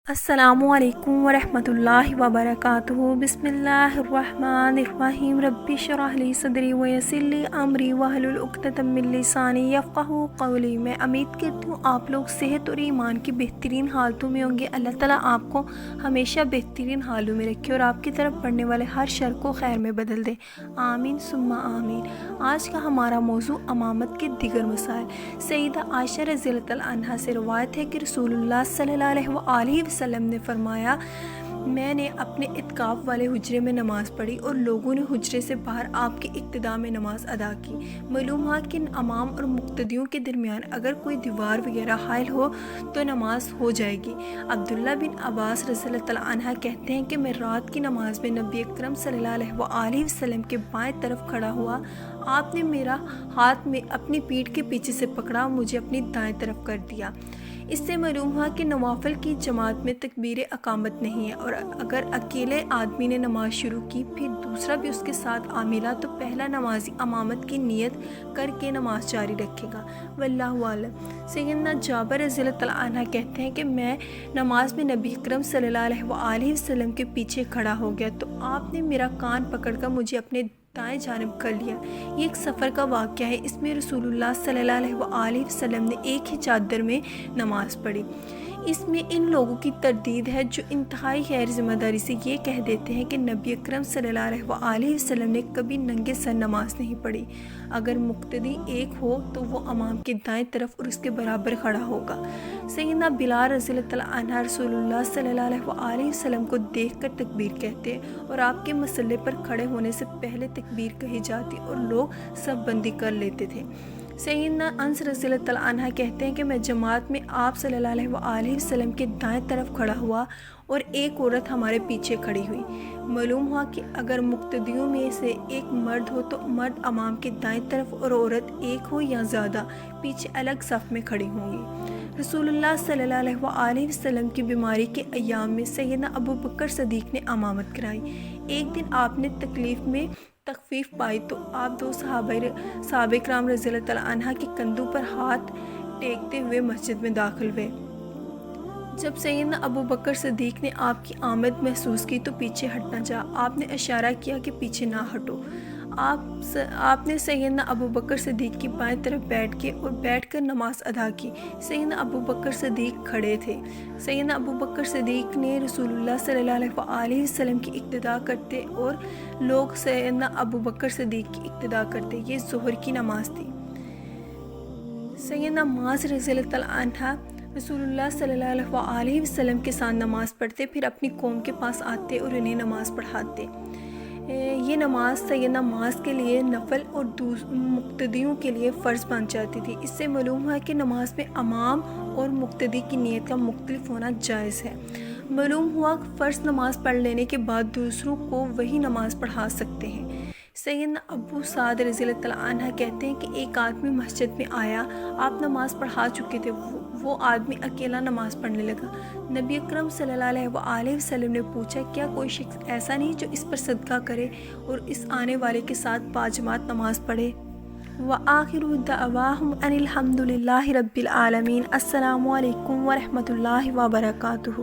السلام علیکم ورحمۃ اللہ وبرکاتہ۔ بسم اللہ الرحمن الرحیم۔ رب اشرح لی صدری ویسر لی امری واحلل عقدۃ من لسانی یفقہوا قولی۔ میں امید کرتی ہوں آپ لوگ صحت اور ایمان کی بہترین حالتوں میں ہوں گے۔ اللہ تعالیٰ آپ کو ہمیشہ بہترین حالوں میں رکھے اور آپ کی طرف بڑھنے والے ہر شر کو خیر میں بدل دے، آمین ثم آمین۔ آج کا ہمارا موضوع امامت کے دیگر مسائل۔ سیدہ عائشہ رضی اللہ عنہا سے روایت ہے کہ رسول اللہ صلی اللہ علیہ وآلہ وسلم نے فرمایا، میں نے اپنے اعتکاف والے حجرے میں نماز پڑھی اور لوگوں نے حجرے سے باہر آپ کی اقتداء میں نماز ادا کی۔ معلوم ہوا کہ امام اور مقتدیوں کے درمیان اگر کوئی دیوار وغیرہ حائل ہو تو نماز ہو جائے گی۔ عبداللہ بن عباس رضی اللہ عنہ کہتے ہیں کہ میں رات کی نماز میں نبی اکرم صلی اللہ علیہ وآلہ وسلم کے بائیں طرف کھڑا ہوا۔ آپ نے میرا ہاتھ میں اپنی پیٹھ کے پیچھے سے پکڑا اور مجھے اپنی دائیں طرف کر دیا۔ اس سے معلوم ہوا کہ نوافل کی جماعت میں تکبیر اقامت نہیں ہے، اور اگر اکیلے آدمی نے نماز شروع کی پھر دوسرا بھی اس کے ساتھ آ ملا تو پہلا نمازی امامت کی نیت کر کے نماز جاری رکھے گا، واللہ اعلم۔ سیدنا جابر رضی اللہ عنہ کہتے ہیں کہ میں نماز میں نبی اکرم صلی اللہ علیہ وآلہ وسلم کے پیچھے کھڑا ہو گیا تو آپ نے میرا کان پکڑ کر مجھے اپنے دائیں جانب کر لیا۔ یہ ایک سفر کا واقعہ ہے۔ اس میں رسول اللہ صلی اللہ علیہ وآلہ وسلم نے ایک ہی چادر میں نماز پڑھی۔ اس میں ان لوگوں کی تردید ہے جو انتہائی غیر ذمہ داری سے یہ کہہ دیتے ہیں کہ نبی اکرم صلی اللہ علیہ وآلہ وسلم نے کبھی ننگے سر نماز نہیں پڑھی۔ اگر مقتدی ایک ہو تو وہ امام کے دائیں طرف اور اس کے برابر کھڑا ہوگا۔ سیدنا بلال رضی اللہ عنہ رسول اللہ صلی اللہ علیہ وآلہ وسلم کو دیکھ کر تکبیر کہتے اور آپ کے مسلے پر کھڑے ہونے سے پہلے تکبیر کہی جاتی اور لوگ صف بندی کر لیتے تھے۔ سیدنا انس رضی اللہ عنہ کہتے ہیں کہ میں جماعت میں آپ صلی اللہ علیہ وآلہ وسلم کے دائیں طرف کھڑا ہوا اور ایک عورت ہمارے پیچھے کھڑی ہوئی۔ معلوم ہوا کہ اگر مقتدیوں میں سے ایک مرد ہو تو مرد امام کے دائیں طرف اور عورت ایک ہو یا زیادہ پیچھے الگ صف میں کھڑی ہوں گی۔ رسول اللہ صلی اللہ علیہ وآلہ وسلم کی بیماری کے ایام میں سیدنا ابو بکر صدیق نے امامت کرائی۔ ایک دن آپ نے تکلیف میں تخفیف پائی تو آپ دو صحابہ کرام رضی اللہ عنہ کے کندھوں پر ہاتھ ٹیکتے ہوئے مسجد میں داخل ہوئے۔ جب سیدنا ابو بکر صدیق نے آپ کی آمد محسوس کی تو پیچھے ہٹنا چاہا۔ آپ نے اشارہ کیا کہ پیچھے نہ ہٹو۔ آپ نے سیدنا ابو بکر صدیق کی بائیں طرف بیٹھ کر نماز ادا کی۔ سیدنا ابو بکر صدیق کھڑے تھے۔ سیدنا ابو بکر صدیق نے رسول اللہ صلی اللہ علیہ وآلہ وسلم کی اقتداء کرتے اور لوگ سیدنا ابو بکر صدیق کی اقتداء کرتے۔ یہ ظہر کی نماز تھی۔ سیدنا معاذ رضی اللہ عنہ رسول اللہ صلی اللہ علیہ وآلہ وسلم کے ساتھ نماز پڑھتے، پھر اپنی قوم کے پاس آتے اور انہیں نماز پڑھاتے۔ یہ نماز سیدنا معاذ کے لیے نفل اور مقتدیوں کے لیے فرض بن جاتی تھی۔ اس سے معلوم ہوا کہ نماز میں امام اور مقتدی کی نیت کا مختلف ہونا جائز ہے۔ معلوم ہوا کہ فرض نماز پڑھ لینے کے بعد دوسروں کو وہی نماز پڑھا سکتے ہیں۔ سیدنا ابو سعد رضی اللہ عنہ کہتے ہیں کہ ایک آدمی مسجد میں آیا، آپ نماز پڑھا چکے تھے، وہ آدمی اکیلا نماز پڑھنے لگا۔ نبی اکرم صلی اللہ علیہ وآلہ وسلم نے پوچھا، کیا کوئی شخص ایسا نہیں جو اس پر صدقہ کرے اور اس آنے والے کے ساتھ باجماعت نماز پڑھے؟ وآخر دعواہم ان الحمد للہ رب العالمین۔ السلام علیکم ورحمۃ اللہ وبرکاتہ۔